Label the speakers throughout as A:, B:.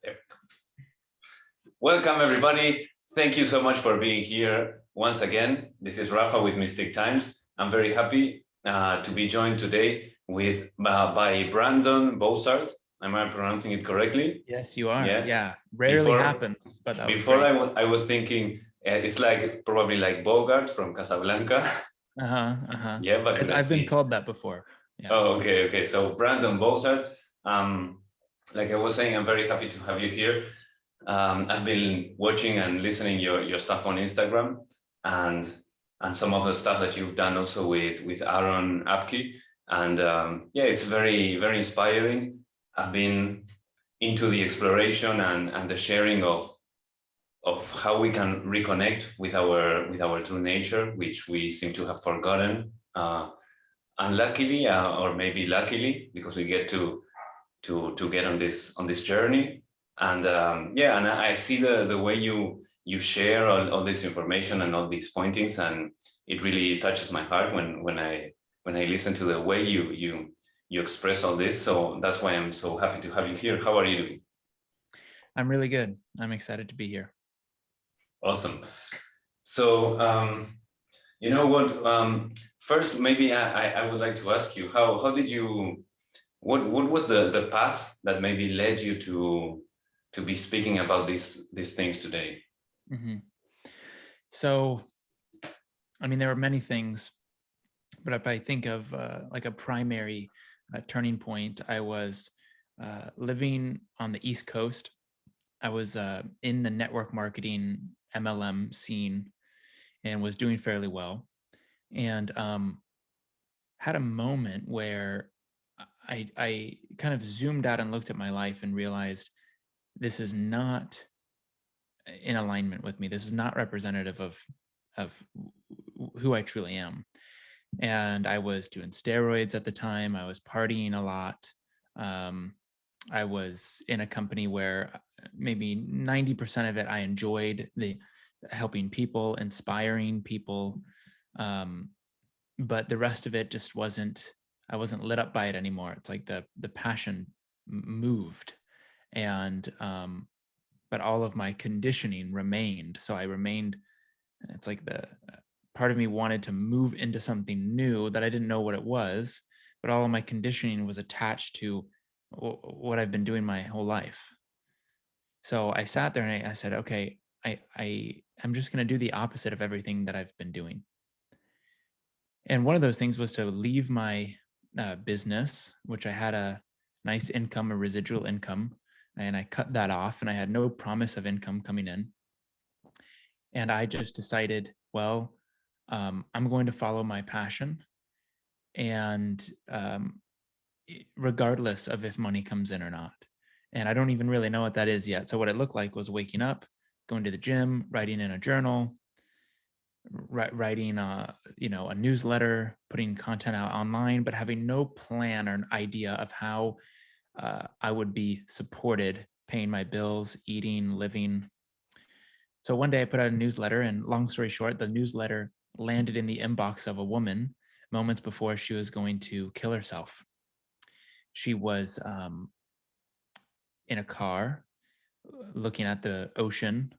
A: There we go. Welcome, everybody. Thank you so much for being here once again. This is Rafa with Mystic Times. I'm very happy to be joined today with by Brandon Bozarth. Am I pronouncing it correctly?
B: Yes, you are.
A: Yeah.
B: Yeah. Rarely happens, but that was
A: before
B: great.
A: I was thinking it's like probably like Bogart from Casablanca. Yeah, but
B: I've been called that before. Yeah.
A: Oh, okay. So Brandon Bozarth, like I was saying, I'm very happy to have you here. I've been watching and listening your stuff on Instagram and some of the stuff that you've done also with Aaron Apke. And yeah, it's very, very inspiring. I've been into the exploration and the sharing of how we can reconnect with our true nature, which we seem to have forgotten. Unluckily, or maybe luckily, because we get to get on this journey. And yeah, and I see the way you share all this information and all these pointings, and it really touches my heart when I listen to the way you express all this. So that's why I'm so happy to have you here. How are you doing?
B: I'm really good. I'm excited to be here.
A: Awesome. So you know what? First, maybe I would like to ask you how did you what was the path that maybe led you to be speaking about these things today?
B: Mm-hmm. So, I mean, there were many things, but if I think of like a primary turning point, I was living on the East Coast. I was in the network marketing MLM scene and was doing fairly well, and had a moment where I kind of zoomed out and looked at my life and realized this is not in alignment with me. This is not representative of who I truly am. And I was doing steroids at the time. I was partying a lot. I was in a company where maybe 90% of it I enjoyed, the helping people, inspiring people. But the rest of it just I wasn't lit up by it anymore. It's like the passion moved, and but all of my conditioning remained. So I remained. It's like the part of me wanted to move into something new that I didn't know what it was, but all of my conditioning was attached to what I've been doing my whole life. So I sat there and I said, okay, I'm just going to do the opposite of everything that I've been doing. And one of those things was to leave my business, which I had a nice income, a residual income, and I cut that off, and I had no promise of income coming in. And I just decided, well, I'm going to follow my passion, and regardless of if money comes in or not. And I don't even really know what that is yet. So what it looked like was waking up, going to the gym, writing in a journal, writing a newsletter, putting content out online, but having no plan or an idea of how I would be supported, paying my bills, eating, living. So one day I put out a newsletter, and long story short, the newsletter landed in the inbox of a woman moments before she was going to kill herself. She was in a car looking at the ocean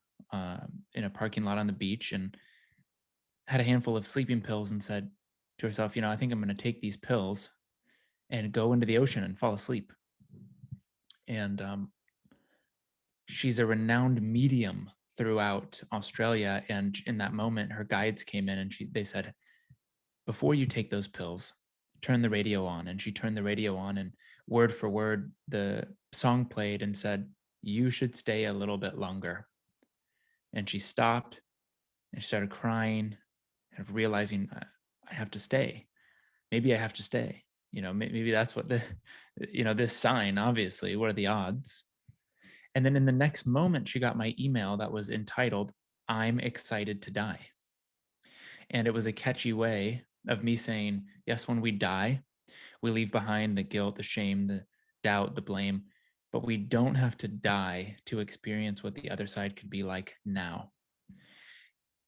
B: in a parking lot on the beach, and had a handful of sleeping pills and said to herself, I think I'm going to take these pills and go into the ocean and fall asleep. And she's a renowned medium throughout Australia. And in that moment, her guides came in and they said, before you take those pills, turn the radio on. And she turned the radio on, and word for word, the song played and said, you should stay a little bit longer. And she stopped and she started crying, kind of realizing I have to stay. Maybe I have to stay. Maybe that's what this sign, obviously, what are the odds? And then in the next moment, she got my email that was entitled, I'm excited to die. And it was a catchy way of me saying, yes, when we die, we leave behind the guilt, the shame, the doubt, the blame, but we don't have to die to experience what the other side could be like now.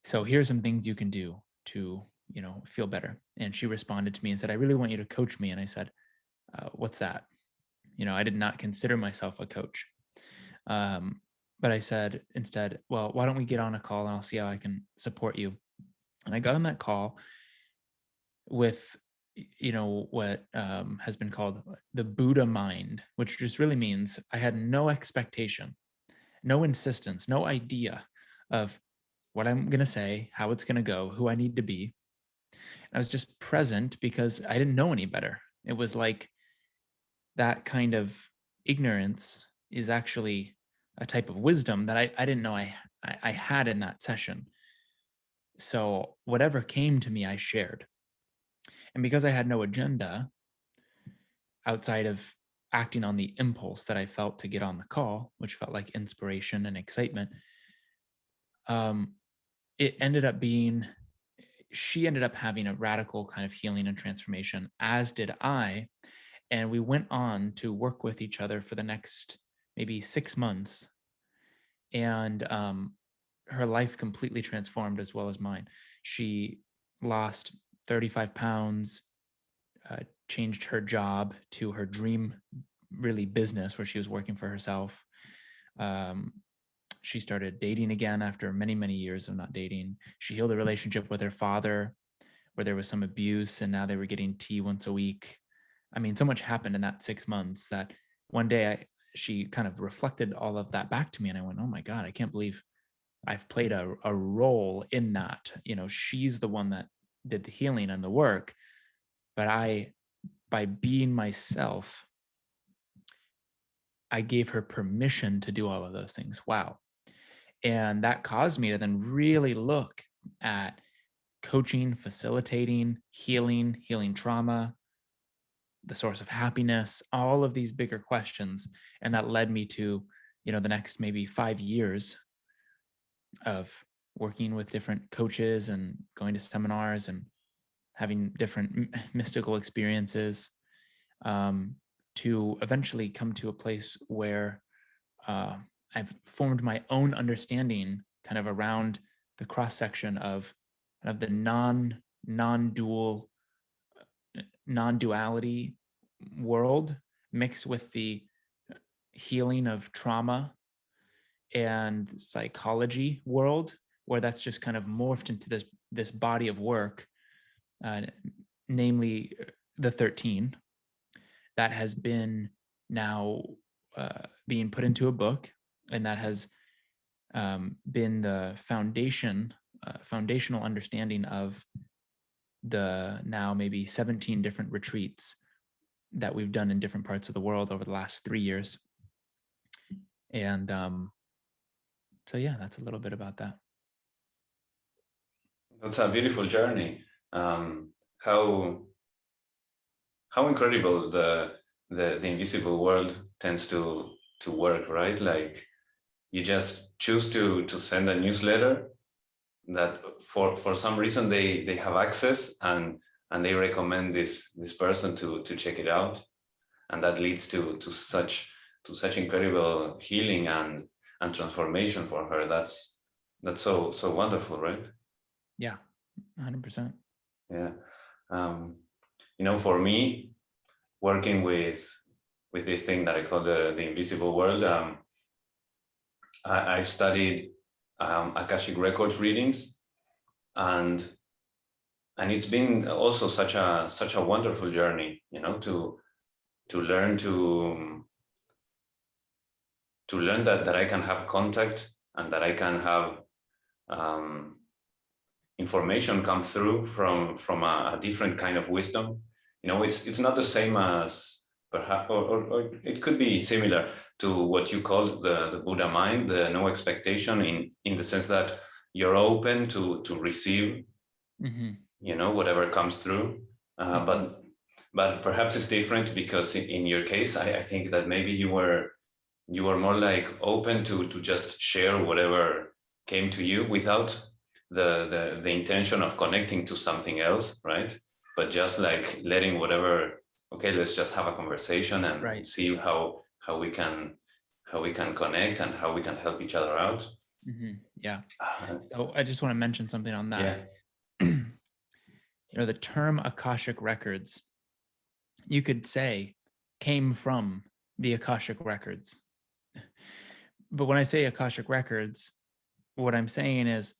B: So here's some things you can do to, feel better. And she responded to me and said, I really want you to coach me. And I said, what's that? I did not consider myself a coach. But I said instead, well, why don't we get on a call and I'll see how I can support you. And I got on that call with, what has been called the Buddha mind, which just really means I had no expectation, no insistence, no idea of what I'm going to say, how it's going to go, who I need to be. I was just present because I didn't know any better. It was like that kind of ignorance is actually a type of wisdom that I didn't know I had in that session. So whatever came to me, I shared. And because I had no agenda outside of acting on the impulse that I felt to get on the call, which felt like inspiration and excitement, it ended up being, she ended up having a radical kind of healing and transformation, as did I. And we went on to work with each other for the next maybe 6 months. And her life completely transformed as well as mine. She lost 35 pounds, changed her job to her dream, really business where she was working for herself. She started dating again after many, many years of not dating. She healed a relationship with her father where there was some abuse, and now they were getting tea once a week. I mean, so much happened in that 6 months that one day she kind of reflected all of that back to me, and I went, oh my God, I can't believe I've played a role in that. She's the one that did the healing and the work, but by being myself, I gave her permission to do all of those things. Wow. And that caused me to then really look at coaching, facilitating, healing trauma, the source of happiness, all of these bigger questions. And that led me to, the next maybe 5 years of working with different coaches and going to seminars and having different mystical experiences, to eventually come to a place where I've formed my own understanding kind of around the cross section of the non-dual, non-duality world mixed with the healing of trauma and psychology world, where that's just kind of morphed into this body of work, namely the 13, that has been now being put into a book, and that has been the foundational understanding of the now maybe 17 different retreats that we've done in different parts of the world over the last 3 years. And so yeah, that's a little bit about that.
A: That's a beautiful journey. How incredible the invisible world tends to work, right? Like you just choose to send a newsletter that for some reason they have access, and they recommend this person to check it out, and that leads to such incredible healing and transformation for her. That's so wonderful, right?
B: Yeah, 100%.
A: Yeah. For me, working with this thing that I call the invisible world, I studied Akashic Records readings, and it's been also such a wonderful journey, to learn that I can have contact, and that I can have information come through from a different kind of wisdom. It's not the same as perhaps, or it could be similar to what you called the Buddha mind, the no expectation, in the sense that you're open to receive, whatever comes through. But perhaps it's different, because in your case, I think that maybe you were more like open to just share whatever came to you, without the intention of connecting to something else, right? But just like letting whatever, okay, let's just have a conversation and
B: Right.
A: see how we can connect and how we can help each other out.
B: Yeah. So I just want to mention something on that.
A: Yeah.
B: The term Akashic Records, you could say, came from the Akashic Records. but when I say Akashic Records, what I'm saying is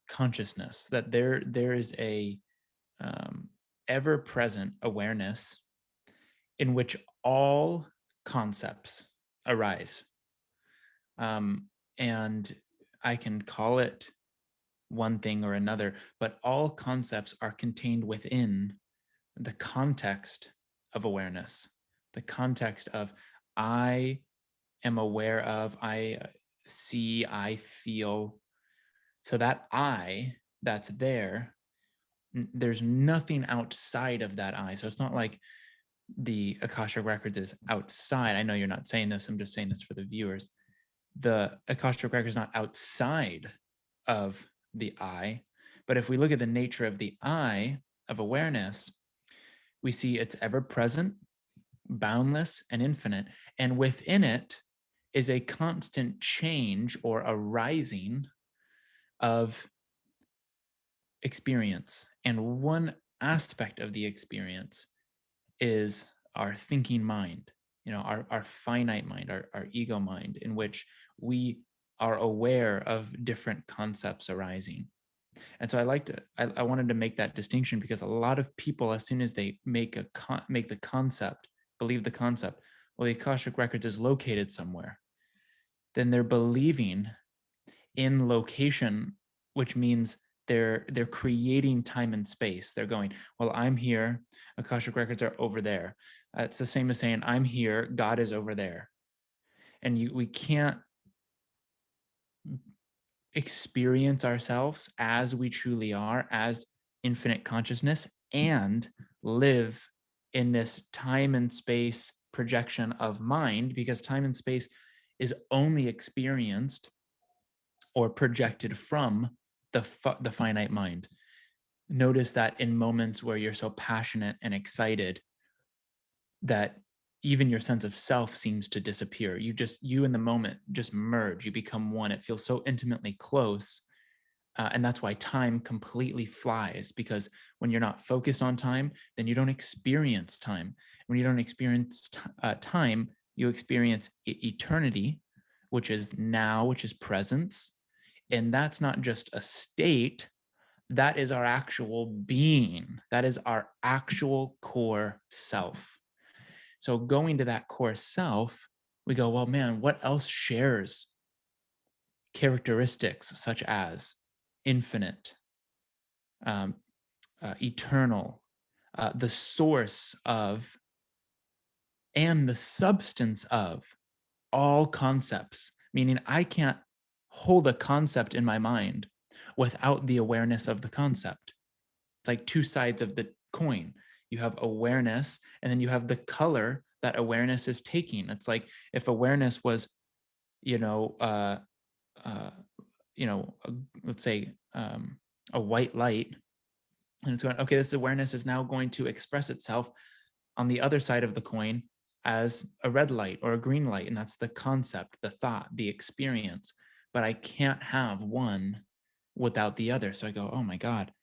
B: consciousness, that there is a ever-present awareness in which all concepts arise. And I can call it one thing or another, but all concepts are contained within the context of awareness, the context of I am aware of, I see, I feel. So that I that's there, there's nothing outside of that I. So it's not like the Akashic Records is outside. I know you're not saying this, I'm just saying this for the viewers. The Akashic Record is not outside of the I, but if we look at the nature of the I, of awareness, we see it's ever present, boundless, and infinite. And within it is a constant change or arising of experience. And one aspect of the experience is our thinking mind, our finite mind, our ego mind, in which we are aware of different concepts arising. And so I wanted to make that distinction, because a lot of people, as soon as they make the concept, believe the concept, well, the Akashic Records is located somewhere, then they're believing in location, which means they're creating time and space. They're going, well, I'm here, Akashic Records are over there. It's the same as saying, I'm here, God is over there. And we can't experience ourselves as we truly are, as infinite consciousness, and live in this time and space projection of mind, because time and space is only experienced or projected from the finite mind. Notice that in moments where you're so passionate and excited that even your sense of self seems to disappear. You in the moment just merge, you become one. It feels so intimately close. And that's why time completely flies, because when you're not focused on time, then you don't experience time. When you don't experience time, you experience eternity, which is now, which is presence. And that's not just a state, that is our actual being. That is our actual core self. So going to that core self, we go, well, man, what else shares characteristics such as infinite, eternal, the source of, and the substance of all concepts? Meaning I can't hold a concept in my mind without the awareness of the concept. It's like two sides of the coin. You have awareness, and then you have the color that awareness is taking. It's like if awareness was, let's say a white light, and it's going, okay, this awareness is now going to express itself on the other side of the coin as a red light or a green light. And that's the concept, the thought, the experience. But I can't have one without the other. So I go, oh my God,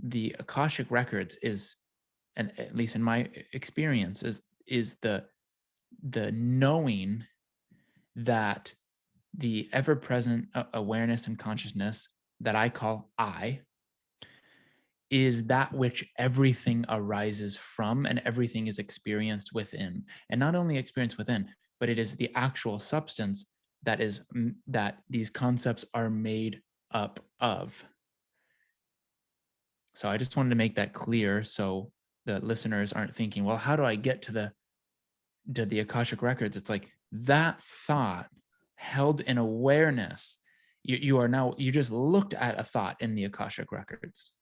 B: the Akashic Records is, and at least in my experience, is the knowing that the ever-present awareness and consciousness that I call I is that which everything arises from, and everything is experienced within. And not only experienced within, but it is the actual substance that these concepts are made up of. So I just wanted to make that clear, so the listeners aren't thinking, well, how do I get to the Akashic Records? It's like that thought held in awareness. You just looked at a thought in the Akashic Records.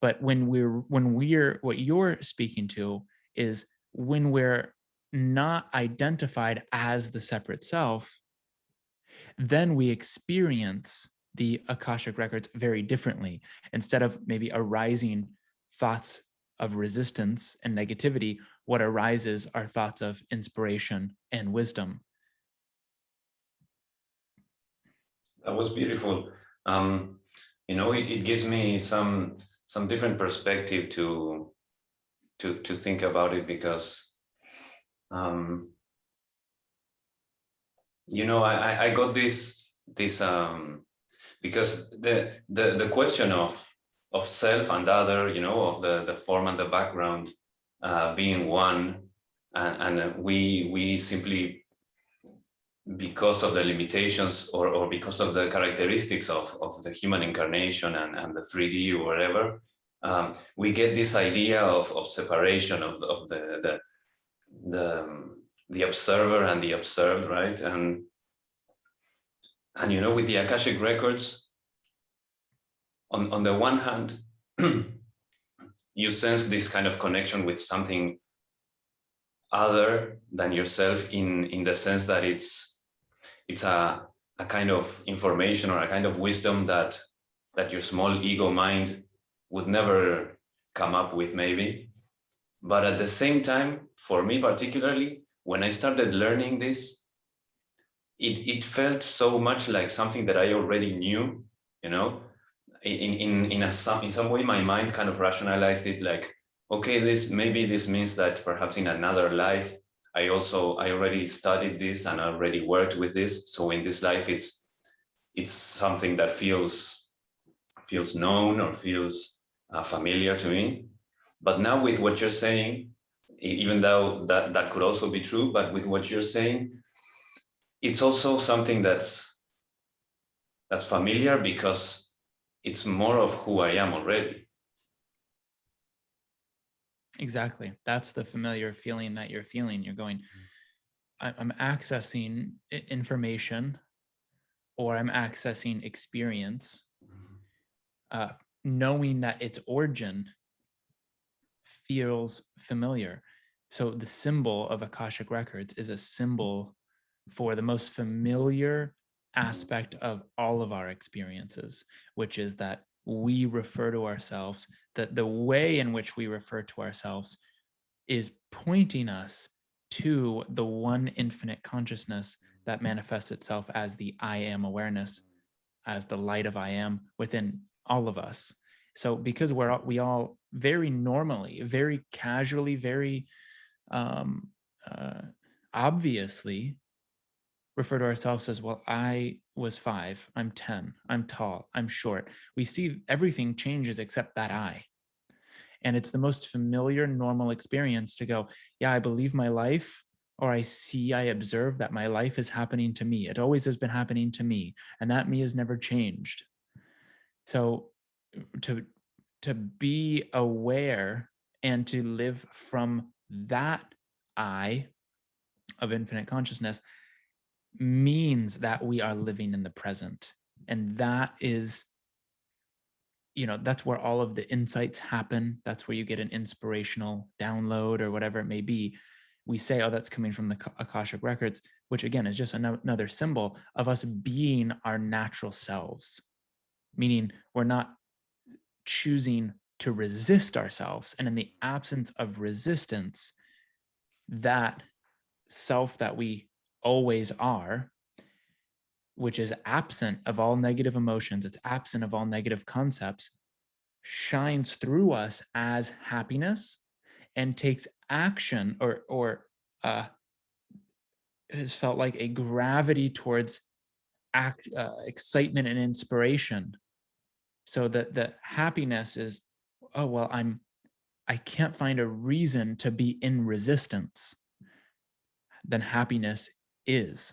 B: But when we're what you're speaking to is when we're not identified as the separate self, then we experience the Akashic Records very differently. Instead of maybe arising thoughts of resistance and negativity, what arises are thoughts of inspiration and wisdom.
A: That was beautiful. It gives me some different perspective to think about it, because I got this because the question of self and other, of the form and the background being one, and we simply, because of the limitations or because of the characteristics of the human incarnation and the 3D or whatever, we get this idea of separation of the observer and the observed, right? And with the Akashic Records, on the one hand, you sense this kind of connection with something other than yourself in the sense that it's a kind of information or a kind of wisdom that your small ego mind would never come up with, maybe. But at the same time, for me particularly, when I started learning this, it felt so much like something that I already knew, you know. In some way, my mind kind of rationalized it, like, okay, this means that perhaps in another life I already studied this and already worked with this, so in this life it's something that feels known or feels familiar to me. But now with what you're saying, even though that could also be true, but with what you're saying, it's also something that's familiar, because it's more of who I am already.
B: Exactly. That's the familiar feeling that you're feeling. You're going, I'm accessing information, or I'm accessing experience, knowing that its origin feels familiar. So the symbol of Akashic Records is a symbol for the most familiar aspect of all of our experiences, which is that we refer to ourselves, that the way in which we refer to ourselves is pointing us to the one infinite consciousness that manifests itself as the I am awareness, as the light of I am within all of us. So because we all very normally, very casually, very obviously refer to ourselves as, well, I was 5, I'm 10, I'm tall, I'm short. We see everything changes except that I. And it's the most familiar, normal experience to go, yeah, I believe my life, or I observe that my life is happening to me. It always has been happening to me, and that me has never changed. So to be aware and to live from that I of infinite consciousness means that we are living in the present. And that is, that's where all of the insights happen. That's where you get an inspirational download or whatever it may be. We say, oh, that's coming from the Akashic Records, which again is just another symbol of us being our natural selves, meaning we're not choosing to resist ourselves. And in the absence of resistance, that self that we always are, which is absent of all negative emotions, it's absent of all negative concepts, shines through us as happiness and takes action, or has felt like a gravity towards excitement and inspiration. So that the happiness is, oh, well, I can't find a reason to be in resistance. Then happiness is,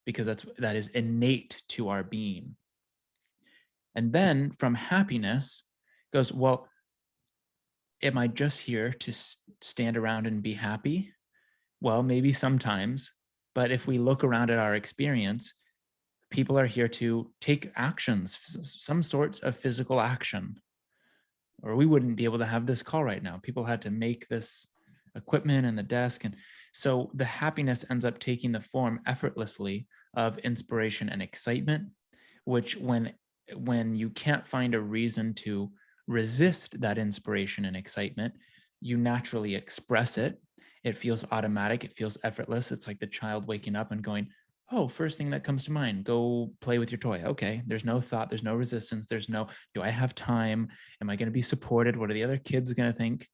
B: because that is innate to our being. And then from happiness goes, well, am I just here to stand around and be happy? Well, maybe sometimes, but if we look around at our experience, people are here to take actions, some sorts of physical action, or we wouldn't be able to have this call right now. People had to make this equipment and the desk. And so the happiness ends up taking the form effortlessly of inspiration and excitement, which when you can't find a reason to resist that inspiration and excitement, you naturally express it. It feels automatic. It feels effortless. It's like the child waking up and going, oh, first thing that comes to mind, go play with your toy. Okay, there's no thought, there's no resistance, there's no, do I have time? Am I going to be supported? What are the other kids going to think?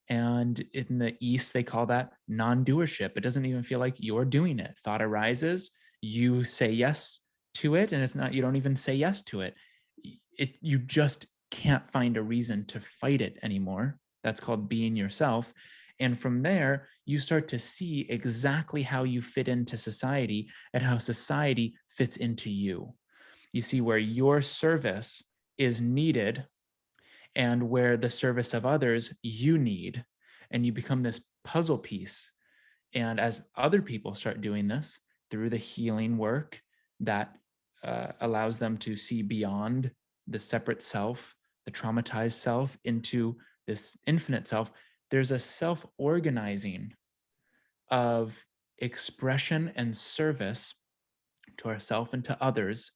B: And in the East, they call that non-doership. It doesn't even feel like you're doing it. Thought arises, you say yes to it, and it's not, you don't even say yes to it. You just can't find a reason to fight it anymore. That's called being yourself. And from there, you start to see exactly how you fit into society and how society fits into you. You see where your service is needed and where the service of others you need. And you become this puzzle piece. And as other people start doing this through the healing work that allows them to see beyond the separate self, the traumatized self, into this infinite self, there's a self-organizing of expression and service to ourselves and to others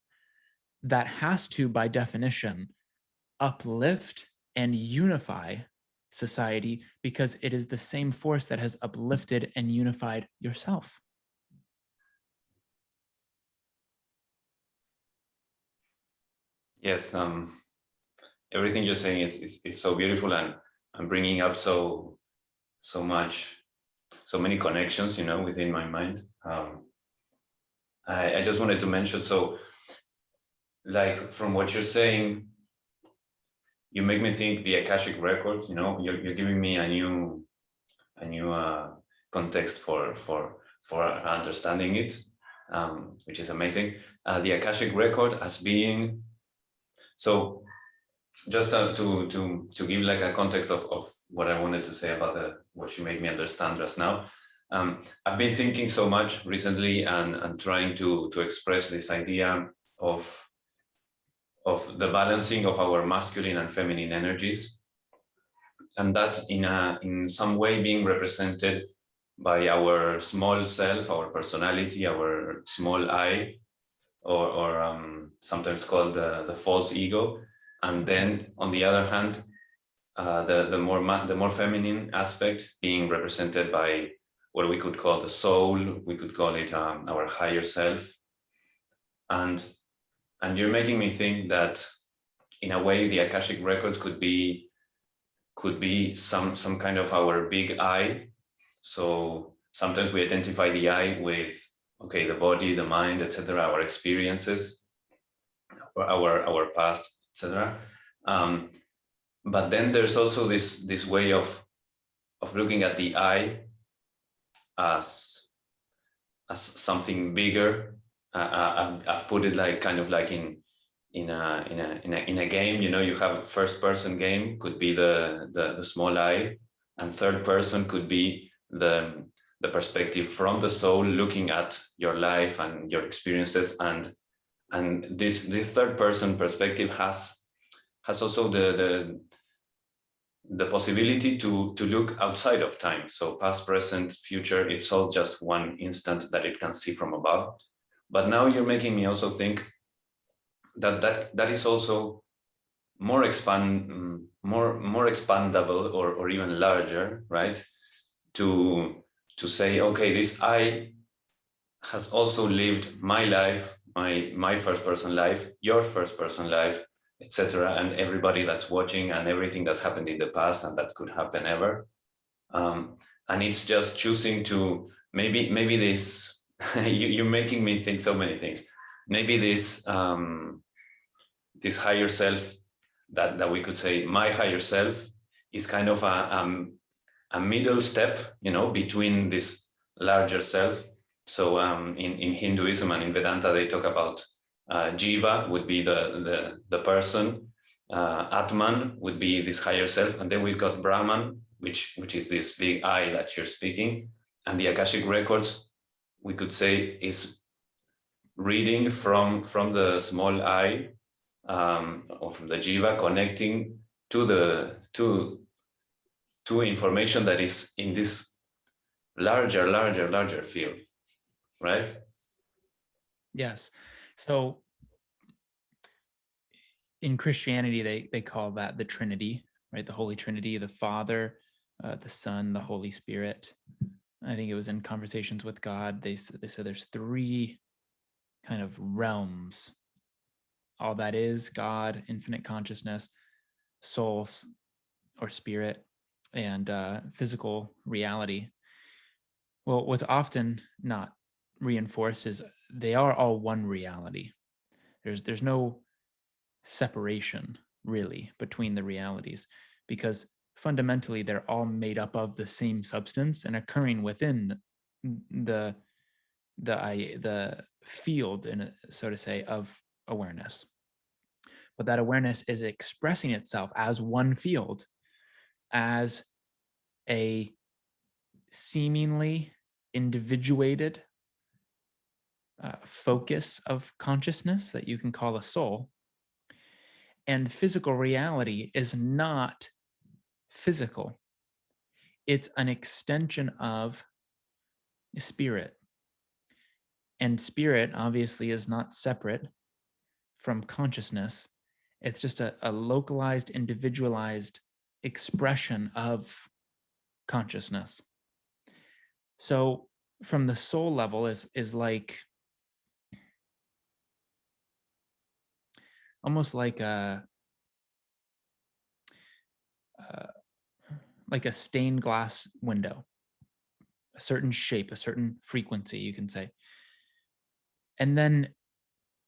B: that has to, by definition, uplift and unify society, because it is the same force that has uplifted and unified yourself.
A: Yes, everything you're saying is so beautiful, and bringing up so many connections, you know, within my mind. I just wanted to mention, so like from what you're saying, you make me think the Akashic Records, you know, you're giving me a new context for understanding it, which is amazing. The Akashic Record as being, so just to give like a context of what I wanted to say about what you made me understand just now. I've been thinking so much recently and trying to express this idea of the balancing of our masculine and feminine energies, and that in some way being represented by our small self, our personality, our small I, or sometimes called the false ego, and then on the other hand, the more feminine aspect being represented by what we could call the soul. We could call it our higher self, and you're making me think that in a way the Akashic Records could be some kind of our big I. So sometimes we identify the I with, okay, the body, the mind, etc., our experiences, our past, etc. But then there's also this way of looking at the I as something bigger. I've put it like kind of like in a game, you know, you have a first person game, could be the small I, and third person could be the perspective from the soul looking at your life and your experiences, and this third person perspective has also the possibility to look outside of time. So past, present, future, it's all just one instant that it can see from above. But now you're making me also think that is also more expandable or even larger, right? To say, okay, this I has also lived my life, my first person life, your first person life, etc., and everybody that's watching and everything that's happened in the past and that could happen ever. And it's just choosing to maybe this you're making me think so many things. Maybe this this higher self that we could say my higher self is kind of a middle step, you know, between this larger self. So in Hinduism and in Vedanta, they talk about Jiva would be the person, Atman would be this higher self, and then we've got Brahman, which is this big I that you're speaking, and the Akashic Records, we could say, is reading from the small I, or from the Jiva, connecting to information that is in this larger field, right?
B: Yes. So in Christianity, they call that the Trinity, right? The Holy Trinity, the Father, the Son, the Holy Spirit. I think it was in Conversations with God, they said there's three kind of realms. All that is God, infinite consciousness, soul or spirit, and physical reality. Well, what's often not reinforced is they are all one reality. There's no separation really between the realities, because fundamentally they're all made up of the same substance and occurring within the the field, in so to say, of awareness. But that awareness is expressing itself as one field, as a seemingly individuated focus of consciousness that you can call a soul. And physical reality is not physical, it's an extension of spirit. And spirit obviously is not separate from consciousness. It's just a localized, individualized expression of consciousness. So from the soul level is almost like a stained glass window, a certain shape, a certain frequency, you can say. And then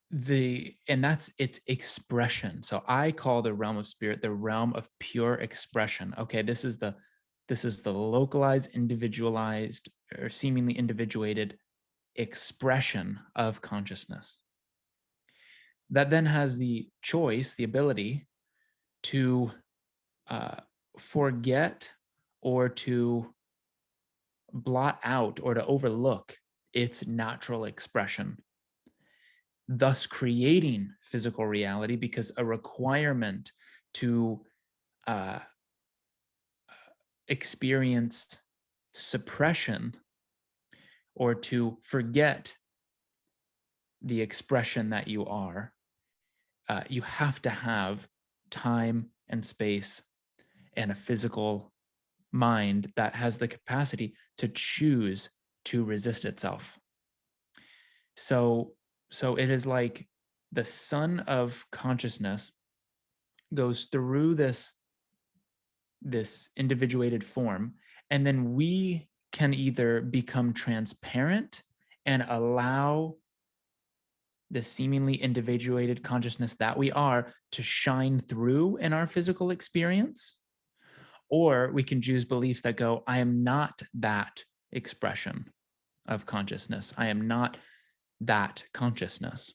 B: that's its expression. So I call the realm of spirit the realm of pure expression. Okay, this is the localized, individualized, or seemingly individuated expression of consciousness that then has the choice, the ability to forget or to blot out or to overlook its natural expression, thus creating physical reality, because a requirement to experience suppression or to forget the expression that you are, you have to have time and space and a physical mind that has the capacity to choose to resist itself. So it is like the sun of consciousness goes through this individuated form, and then we can either become transparent and allow the seemingly individuated consciousness that we are to shine through in our physical experience, or we can choose beliefs that go, I am not that expression of consciousness. I am not that consciousness.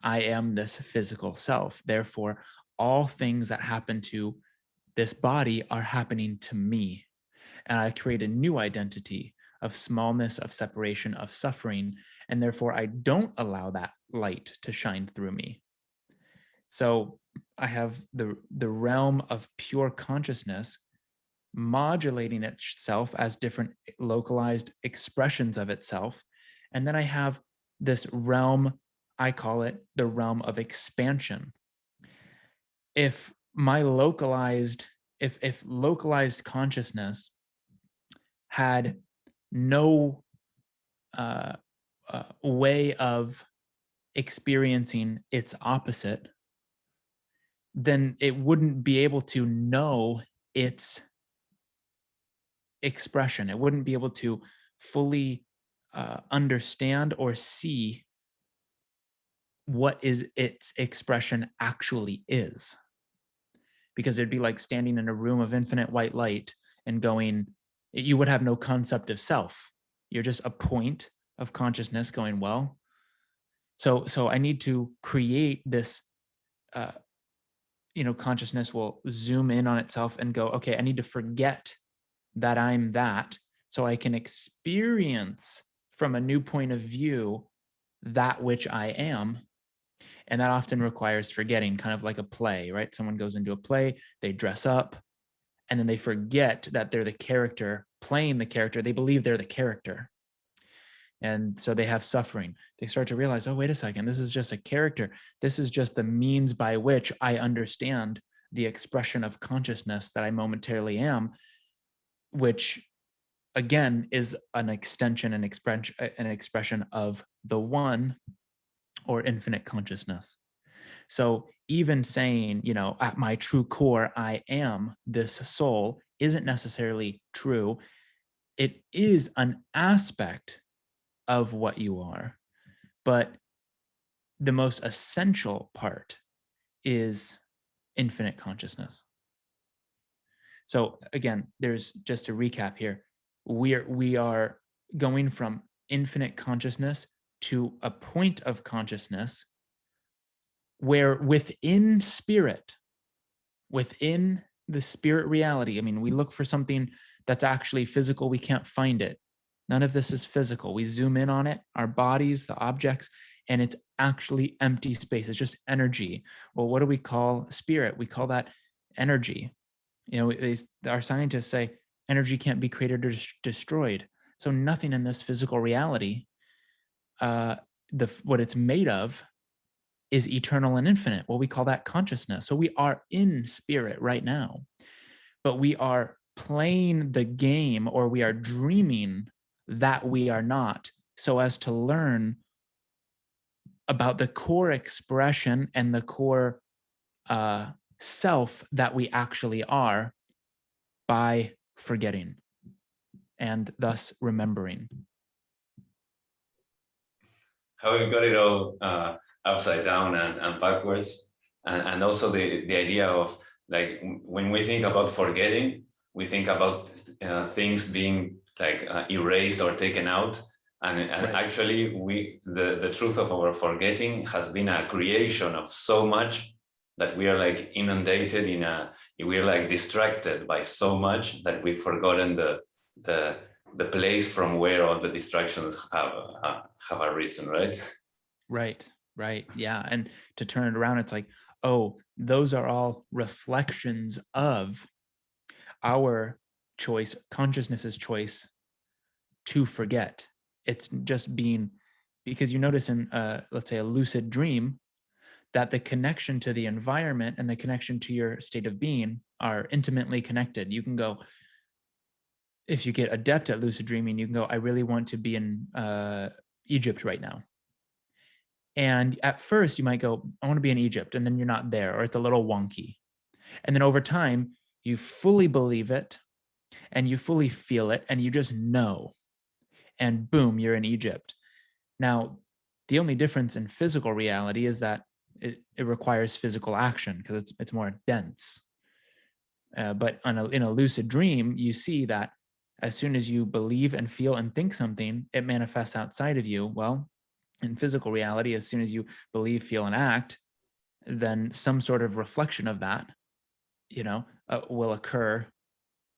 B: I am this physical self. Therefore, all things that happen to this body are happening to me. And I create a new identity of smallness, of separation, of suffering. And therefore, I don't allow that light to shine through me. So I have the realm of pure consciousness modulating itself as different localized expressions of itself. And then I have this realm, I call it the realm of expansion. If localized consciousness had no way of experiencing its opposite, then it wouldn't be able to know its expression. It wouldn't be able to fully understand or see what is its expression actually is. Because it'd be like standing in a room of infinite white light and going, you would have no concept of self. You're just a point of consciousness going, well, so I need to create this, consciousness will zoom in on itself and go, okay, I need to forget that I'm that, so I can experience from a new point of view that which I am. And that often requires forgetting, kind of like a play, right? Someone goes into a play, they dress up, and then they forget that they're the character playing the character. They believe they're the character. And so they have suffering. They start to realize, oh, wait a second, this is just a character. This is just the means by which I understand the expression of consciousness that I momentarily am, which again is an extension and an expression of the one, or infinite consciousness. So even saying, at my true core, I am this soul, isn't necessarily true. It is an aspect of what you are, But the most essential part is infinite consciousness. So again, there's just to recap here. We are going from infinite consciousness to a point of consciousness where within spirit, within the spirit reality, I mean, we look for something that's actually physical, we can't find it. None of this is physical. We zoom in on it, our bodies, the objects, and it's actually empty space. It's just energy. Well, what do we call spirit? We call that energy. You know, our scientists say energy can't be created or destroyed. So nothing in this physical reality, what it's made of, is eternal and infinite. Well, we call that consciousness. So we are in spirit right now, but we are playing the game, or we are dreaming that we are not, so as to learn about the core expression and the core self that we actually are, by forgetting and thus remembering.
A: How we got it all upside down and backwards, and also the idea of, like, when we think about forgetting, we think about things being like erased or taken out, and right. Actually the truth of our forgetting has been a creation of so much that we are like inundated we're like distracted by so much that we've forgotten the place from where all the distractions have arisen, right?
B: Right. Yeah. And to turn it around, it's like, oh, those are all reflections of our choice, consciousness's choice to forget. It's just being, because you notice in, let's say, a lucid dream, that the connection to the environment and the connection to your state of being are intimately connected. You can go, if you get adept at lucid dreaming, you can go, I really want to be in Egypt right now. And at first you might go, I want to be in Egypt, and then you're not there, or it's a little wonky. And then over time, you fully believe it and you fully feel it, and you just know, and boom, you're in Egypt. Now, the only difference in physical reality is that it requires physical action, because it's more dense. But in a lucid dream, you see that as soon as you believe and feel and think something, it manifests outside of you. Well, in physical reality, as soon as you believe, feel, and act, then some sort of reflection of that, will occur.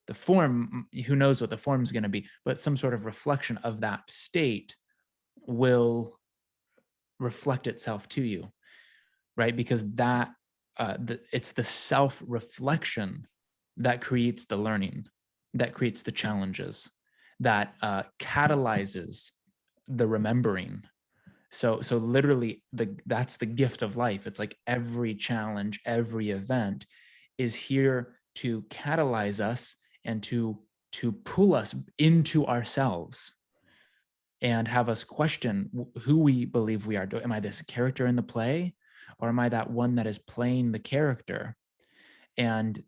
B: The form, who knows what the form is going to be, but some sort of reflection of that state will reflect itself to you, right? Because that it's the self-reflection that creates the learning, that creates the challenges, that catalyzes the remembering. So literally, that's the gift of life. It's like every challenge, every event is here to catalyze us and to pull us into ourselves and have us question who we believe we are. Am I this character in the play, or am I that one that is playing the character? And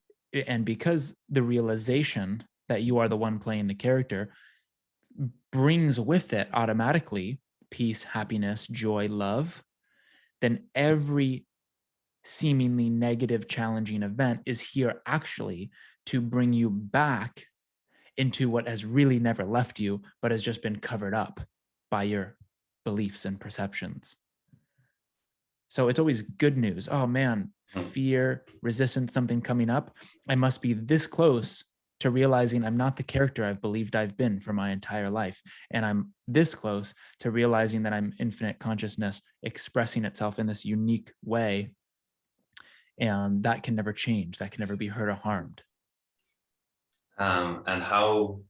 B: because the realization that you are the one playing the character brings with it automatically peace, happiness, joy, love, then every seemingly negative, challenging event is here actually to bring you back into what has really never left you, but has just been covered up by your beliefs and perceptions. So it's always good news. Oh man, fear, resistance, something coming up. I must be this close to realizing I'm not the character I've believed I've been for my entire life. And I'm this close to realizing that I'm infinite consciousness expressing itself in this unique way. And that can never change. That can never be hurt or harmed.
A: And how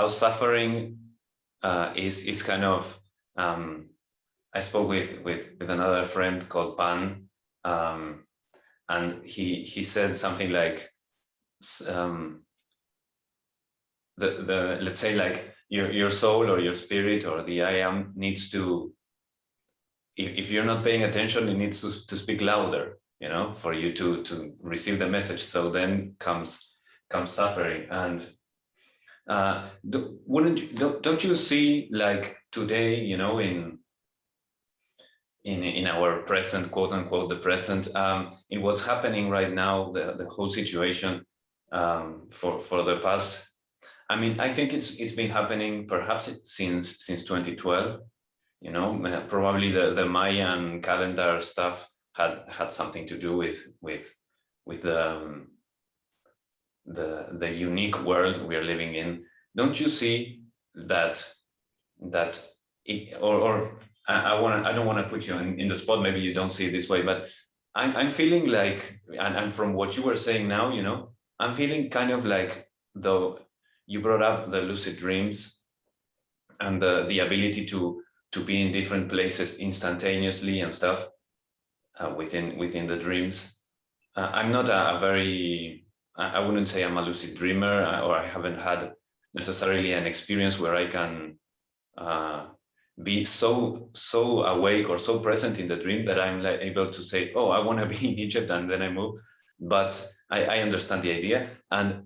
A: suffering is kind of, I spoke with another friend called Pan, and he said something like, the let's say, like, your soul or your spirit or the I am needs to, if you're not paying attention, it needs to speak louder, for you to receive the message. So then comes suffering. And don't you see, like, today, in our present, quote unquote, the present, in what's happening right now, the whole situation, for the past. I mean, I think it's been happening perhaps since 2012. You know, probably the Mayan calendar stuff had something to do with the unique world we are living in. Don't you see that or I don't want to put you in the spot, maybe you don't see it this way, but I'm feeling like, and from what you were saying now, you know, I'm feeling kind of like, though you brought up the lucid dreams and the ability to be in different places instantaneously and stuff, within the dreams. I'm not a very, I wouldn't say I'm a lucid dreamer, or I haven't had necessarily an experience where I can be so awake or so present in the dream that I'm like able to say, oh, I want to be in Egypt, and then I move. But I understand the idea, and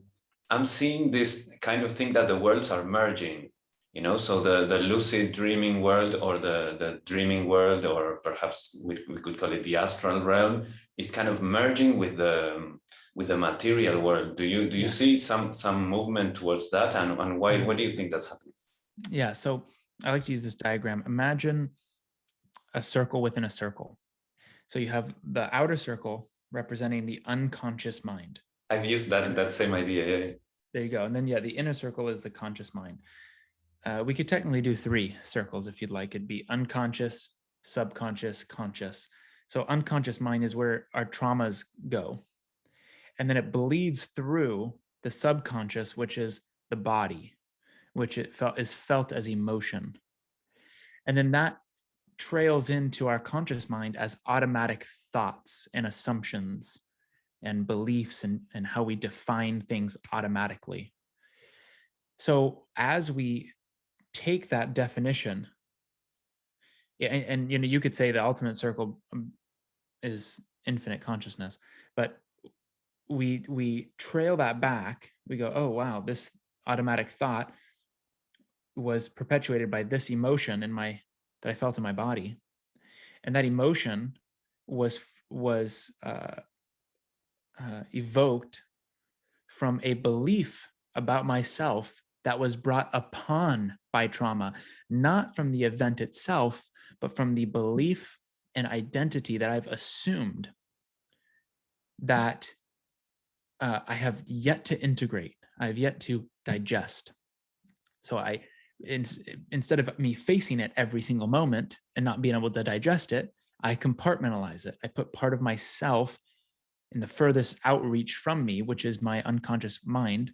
A: I'm seeing this kind of thing that the worlds are merging, you know, so the lucid dreaming world, or the dreaming world, or perhaps we could call it the astral realm, is kind of merging with the material world. Do you see some movement towards that, and why do you think that's happening?
B: Yeah, so I like to use this diagram. Imagine a circle within a circle. So you have the outer circle representing the unconscious mind.
A: I've used that same idea. Yeah.
B: There you go. And then, yeah, the inner circle is the conscious mind. We could technically do 3 circles if you'd like. It'd be unconscious, subconscious, conscious. So unconscious mind is where our traumas go. And then it bleeds through the subconscious, which is the body, which is felt as emotion. And then that trails into our conscious mind as automatic thoughts and assumptions and beliefs, and how we define things automatically. So as we take that definition, and you know, you could say the ultimate circle is infinite consciousness, but we trail that back. We go, oh wow, this automatic thought was perpetuated by this emotion that I felt in my body, and that emotion was evoked from a belief about myself that was brought upon by trauma, not from the event itself, but from the belief and identity that I've assumed that I have yet to integrate, I have yet to digest. So instead of me facing it every single moment and not being able to digest it, I compartmentalize it. I put part of myself in the furthest outreach from me, which is my unconscious mind,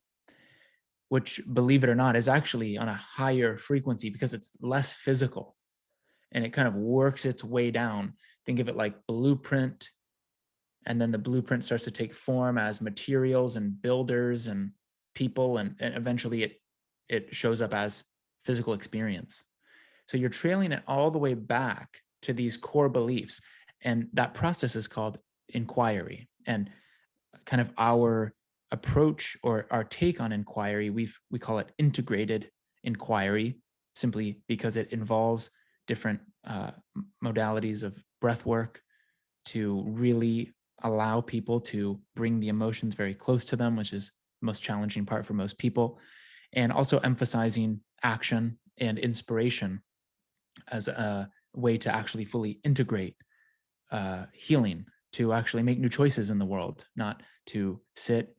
B: which, believe it or not, is actually on a higher frequency because it's less physical, and it kind of works its way down. Think of it like blueprint, and then the blueprint starts to take form as materials and builders and people, and eventually it shows up as physical experience. So you're trailing it all the way back to these core beliefs, and that process is called inquiry. And kind of our approach, or our take on inquiry, we call it integrated inquiry, simply because it involves different modalities of breath work to really allow people to bring the emotions very close to them, which is the most challenging part for most people, and also emphasizing action and inspiration as a way to actually fully integrate healing, to actually make new choices in the world, not to sit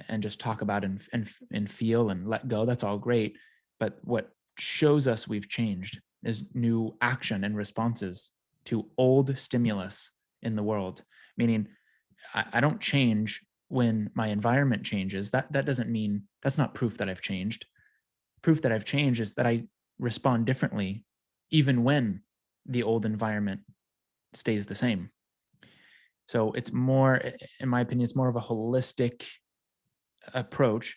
B: and just talk about and feel and let go. That's all great. But what shows us we've changed is new action and responses to old stimulus in the world. Meaning, I don't change when my environment changes. That doesn't mean, that's not proof that I've changed. Proof that I've changed is that I respond differently, even when the old environment stays the same. So it's more, in my opinion, it's more of a holistic approach,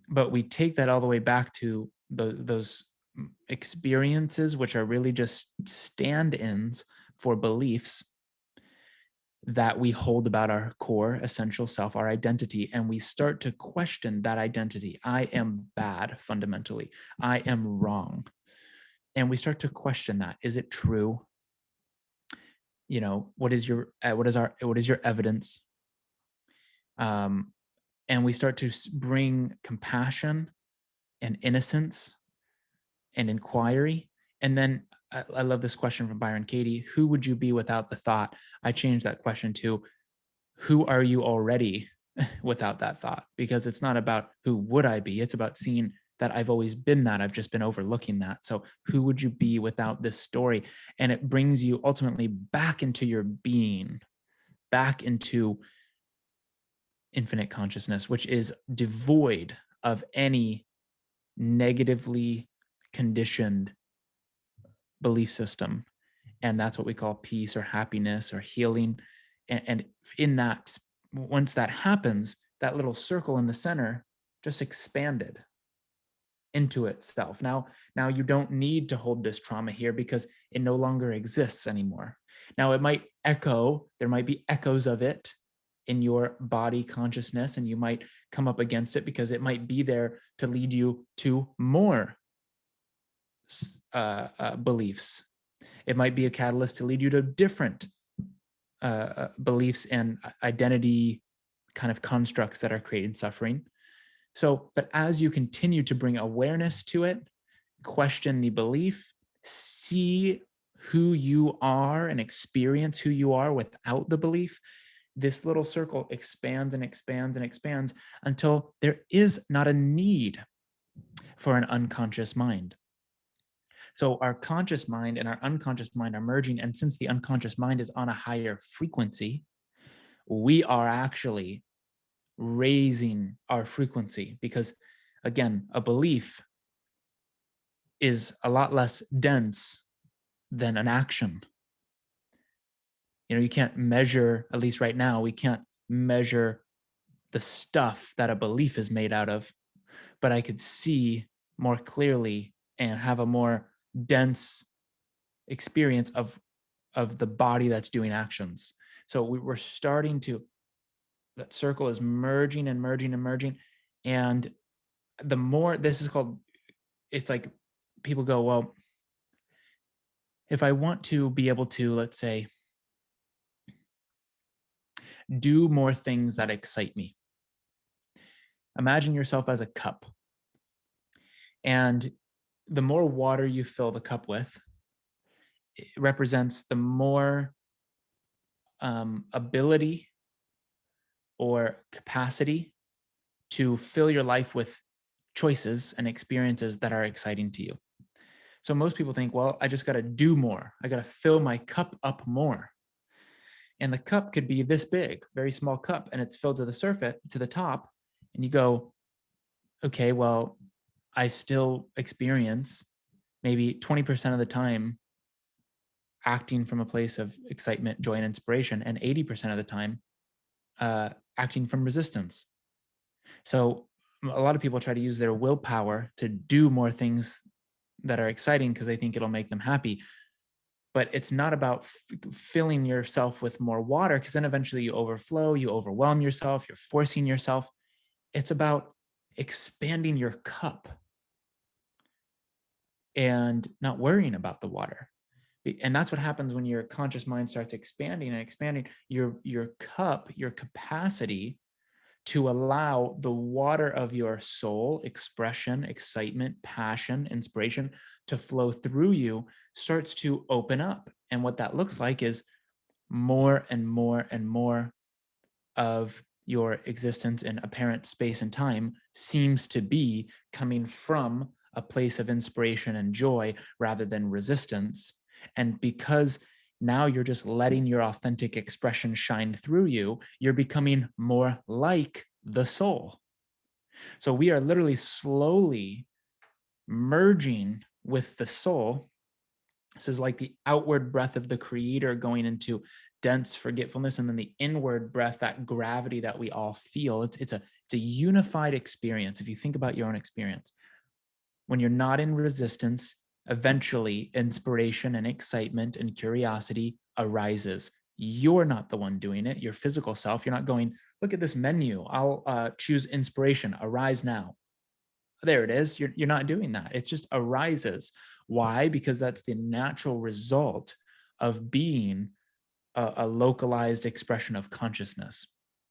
B: but we take that all the way back to those experiences, which are really just stand-ins for beliefs that we hold about our core essential self, our identity, and we start to question that identity. I am bad fundamentally. I am wrong. And we start to question that. Is it true? what is your evidence? And we start to bring compassion and innocence and inquiry. And then I love this question from Byron Katie: who would you be without the thought? I changed that question to, who are you already without that thought? Because it's not about who would I be, it's about seeing that I've always been that. I've just been overlooking that. So who would you be without this story? And it brings you ultimately back into your being, back into infinite consciousness, which is devoid of any negatively conditioned belief system. And that's what we call peace or happiness or healing. And in that, once that happens, that little circle in the center just expanded into itself. Now you don't need to hold this trauma here because it no longer exists anymore. Now it might echo, there might be echoes of it in your body consciousness, and you might come up against it because it might be there to lead you to more beliefs. It might be a catalyst to lead you to different beliefs and identity kind of constructs that are creating suffering. So, but as you continue to bring awareness to it, question the belief, see who you are and experience who you are without the belief, this little circle expands and expands and expands until there is not a need for an unconscious mind. So our conscious mind and our unconscious mind are merging. And since the unconscious mind is on a higher frequency, we are actually raising our frequency, because again, a belief is a lot less dense than an action. You can't measure, at least right now, we can't measure the stuff that a belief is made out of, but I could see more clearly and have a more dense experience of the body that's doing actions. So we're starting to, that circle is merging and merging and merging. And the more, this is called, it's like people go, well, if I want to be able to, let's say, do more things that excite me, imagine yourself as a cup. And the more water you fill the cup with, it represents the more ability or capacity to fill your life with choices and experiences that are exciting to you. So most people think, well, I just got to do more. I got to fill my cup up more. And the cup could be this big, very small cup, and it's filled to the surface, to the top. And you go, okay, well, I still experience maybe 20% of the time acting from a place of excitement, joy, and inspiration, and 80% of the time acting from resistance. So a lot of people try to use their willpower to do more things that are exciting because they think it'll make them happy. But it's not about filling yourself with more water, because then eventually you overflow, you overwhelm yourself, you're forcing yourself. It's about expanding your cup and not worrying about the water. And that's what happens when your conscious mind starts expanding and expanding. Your cup, your capacity to allow the water of your soul, expression, excitement, passion, inspiration to flow through you starts to open up. And what that looks like is more and more and more of your existence in apparent space and time seems to be coming from a place of inspiration and joy rather than resistance. And because now you're just letting your authentic expression shine through you, you're becoming more like the soul. So we are literally slowly merging with the soul. This is like the outward breath of the creator going into dense forgetfulness, and then the inward breath, that gravity that we all feel. It's a unified experience. If you think about your own experience, when you're not in resistance, eventually inspiration and excitement and curiosity arises. You're not the one doing it, your physical self. You're not going, look at this menu, I'll choose inspiration, arise now. There it is. You're not doing that. It just arises. Why? Because that's the natural result of being a localized expression of consciousness.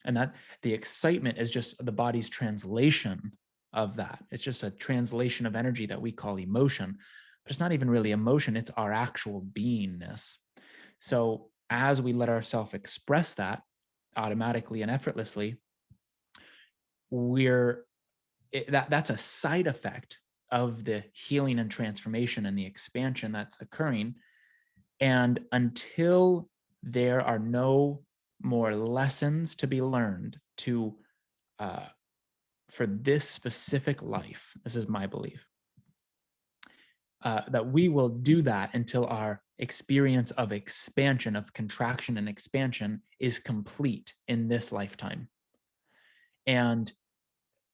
B: And that the excitement is just the body's translation of that. It's just a translation of energy that we call emotion, but it's not even really emotion, it's our actual beingness. So as we let ourselves express that automatically and effortlessly, that's a side effect of the healing and transformation and the expansion that's occurring. And until there are no more lessons to be learned for this specific life, this is my belief, that we will do that until our experience of expansion, of contraction and expansion, is complete in this lifetime. And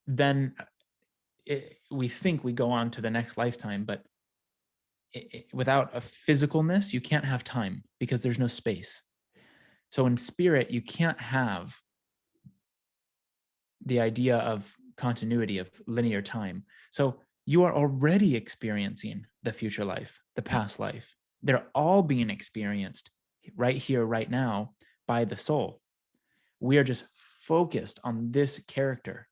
B: then we think we go on to the next lifetime, but without a physicalness, you can't have time because there's no space. So in spirit, you can't have the idea of continuity, of linear time. So you are already experiencing the future life, the past life. They're all being experienced right here, right now by the soul. We are just focused on this character.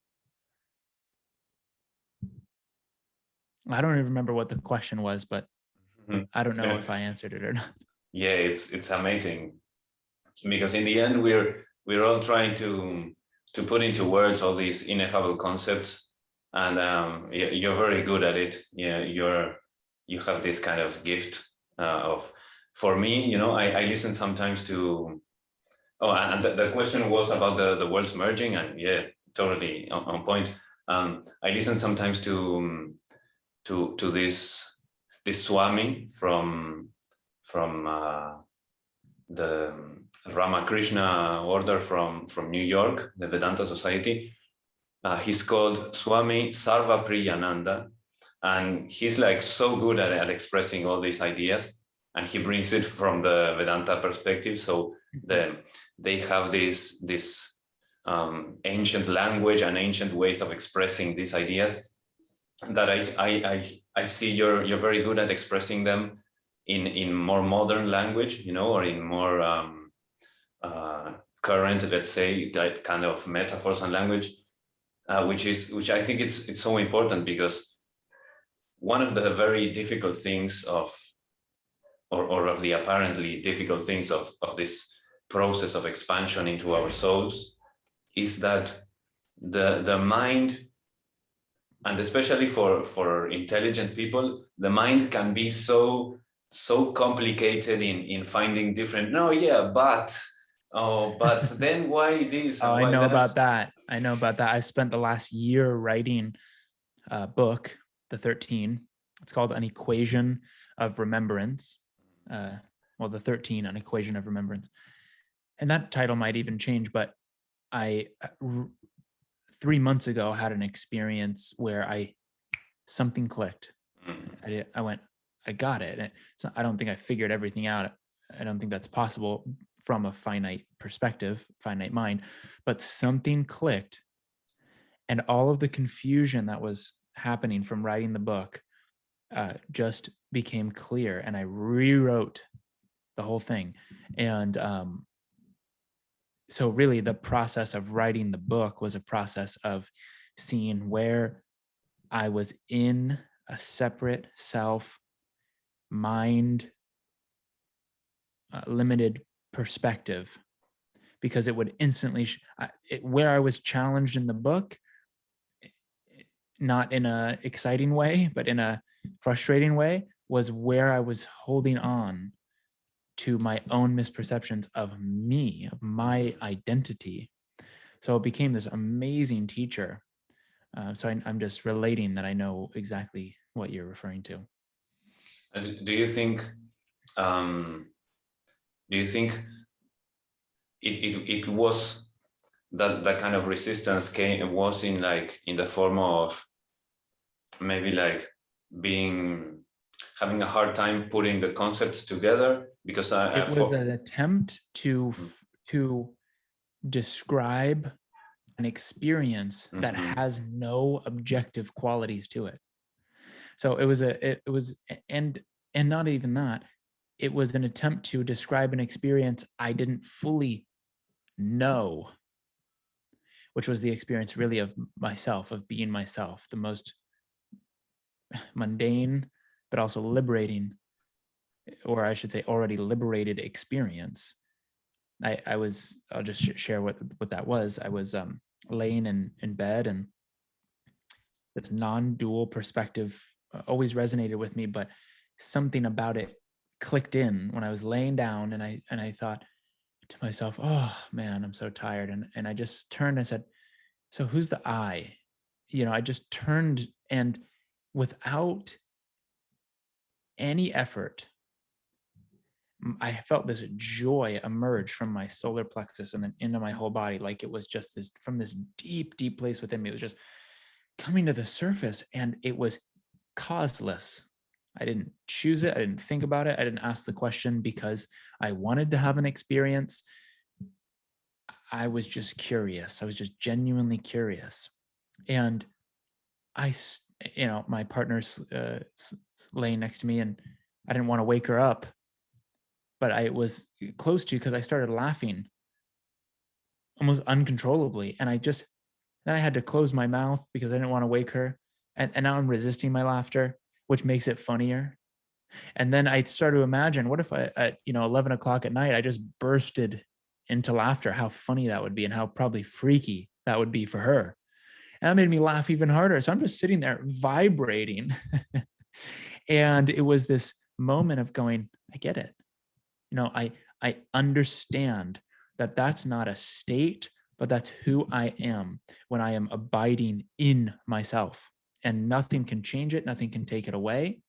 B: I don't even remember what the question was, but I don't know if I answered it or not.
A: Yeah, it's amazing, because in the end we're all trying to put into words all these ineffable concepts, and you're very good at it. Yeah, you have this kind of gift of. For me, I listen sometimes to. Oh, and the question was about the worlds merging, and yeah, totally on point. I listen sometimes to this Swami from the Ramakrishna order from New York, the Vedanta Society. He's called Swami Sarva Priyananda, and he's like so good at expressing all these ideas, and he brings it from the Vedanta perspective. So they have this ancient language and ancient ways of expressing these ideas that I see you're very good at expressing them in more modern language, or in more current, let's say, that kind of metaphors and language, which I think it's so important, because one of the very difficult things of the apparently difficult things of this process of expansion into our souls is that the mind, and especially for intelligent people, the mind can be so complicated in finding different, but then why this and
B: I
A: why
B: know
A: that?
B: about that. I spent the last year writing a book, the 13. It's called An Equation of Remembrance. The 13, An Equation of Remembrance. And that title might even change, but I 3 months ago had an experience where something clicked. I went, I got it. I don't think I figured everything out. I don't think that's possible from a finite perspective, finite mind, but something clicked, and all of the confusion that was happening from writing the book just became clear, and I rewrote the whole thing. And so really the process of writing the book was a process of seeing where I was in a separate self mind limited perspective, because it would instantly where I was challenged in the book, not in a exciting way, but in a frustrating way, was where I was holding on to my own misperceptions of me, of my identity. So it became this amazing teacher. So I'm just relating that I know exactly what you're referring to.
A: Do you think it was that kind of resistance was in the form of maybe having a hard time putting the concepts together? Because
B: it was an attempt to describe an experience that has no objective qualities to it. So it was and not even that. it was an attempt to describe an experience I didn't fully know, which was the experience really of myself, of being myself, the most mundane, but also liberating, or I should say already liberated experience. I'll just share what that was. I was laying in bed, and this non-dual perspective always resonated with me, but something about it clicked in when I was laying down, and I thought to myself, oh man, I'm so tired. And I just turned and said, so who's the I? I just turned, and without any effort, I felt this joy emerge from my solar plexus and then into my whole body. Like it was just this, from this deep, deep place within me. It was just coming to the surface, and it was causeless. I didn't choose it. I didn't think about it. I didn't ask the question because I wanted to have an experience. I was just curious. I was just genuinely curious. And my partner's laying next to me, and I didn't want to wake her up, but I was close to, because I started laughing almost uncontrollably. And then I had to close my mouth because I didn't want to wake her. And now I'm resisting my laughter, which makes it funnier. And then I started to imagine, what if at 11 o'clock at night, I just bursted into laughter, how funny that would be and how probably freaky that would be for her. And that made me laugh even harder. So I'm just sitting there vibrating. And it was this moment of going, I get it. I understand that that's not a state, but that's who I am when I am abiding in myself, and nothing can change it. Nothing can take it away.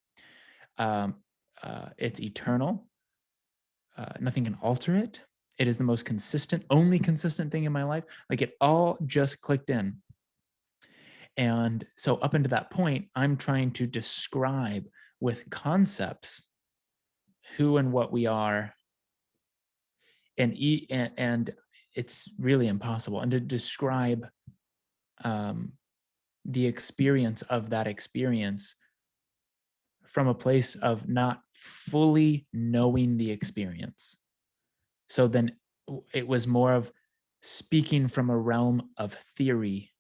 B: It's eternal. Nothing can alter it. It is the most consistent, only consistent thing in my life. Like it all just clicked in. And so up until that point, I'm trying to describe with concepts who and what we are. And it's really impossible. And to describe the experience of that experience from a place of not fully knowing the experience. So then it was more of speaking from a realm of theory,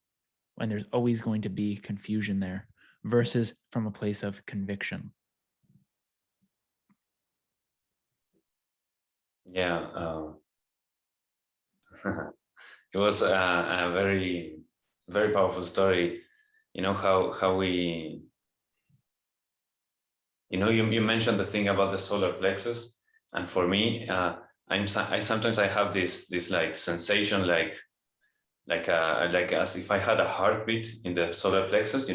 B: when there's always going to be confusion there, versus from a place of conviction.
A: Yeah, it was a very, very powerful story. How we, you mentioned the thing about the solar plexus, and for me, I sometimes have this like sensation, like as if I had a heartbeat in the solar plexus,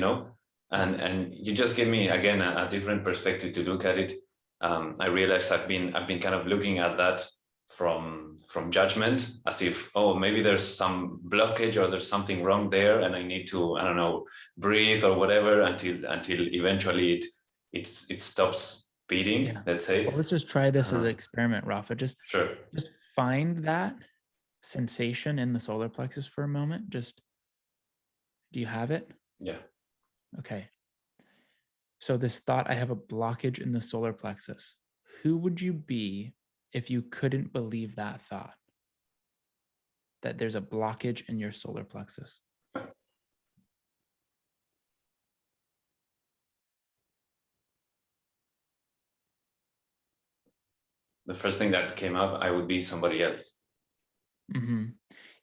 A: and you just gave me again a different perspective to look at it. I realized I've been kind of looking at that from judgment, as if, oh, maybe there's some blockage or there's something wrong there, and I need to, I don't know, breathe or whatever until eventually it stops beating.
B: Yeah.
A: Let's say.
B: Well, let's just try this as an experiment, Rafa. Just find that sensation in the solar plexus for a moment. Do you have it?
A: Yeah.
B: Okay. So this thought, I have a blockage in the solar plexus. Who would you be if you couldn't believe that thought? That there's a blockage in your solar plexus.
A: The first thing that came up, I would be somebody else.
B: Mm-hmm.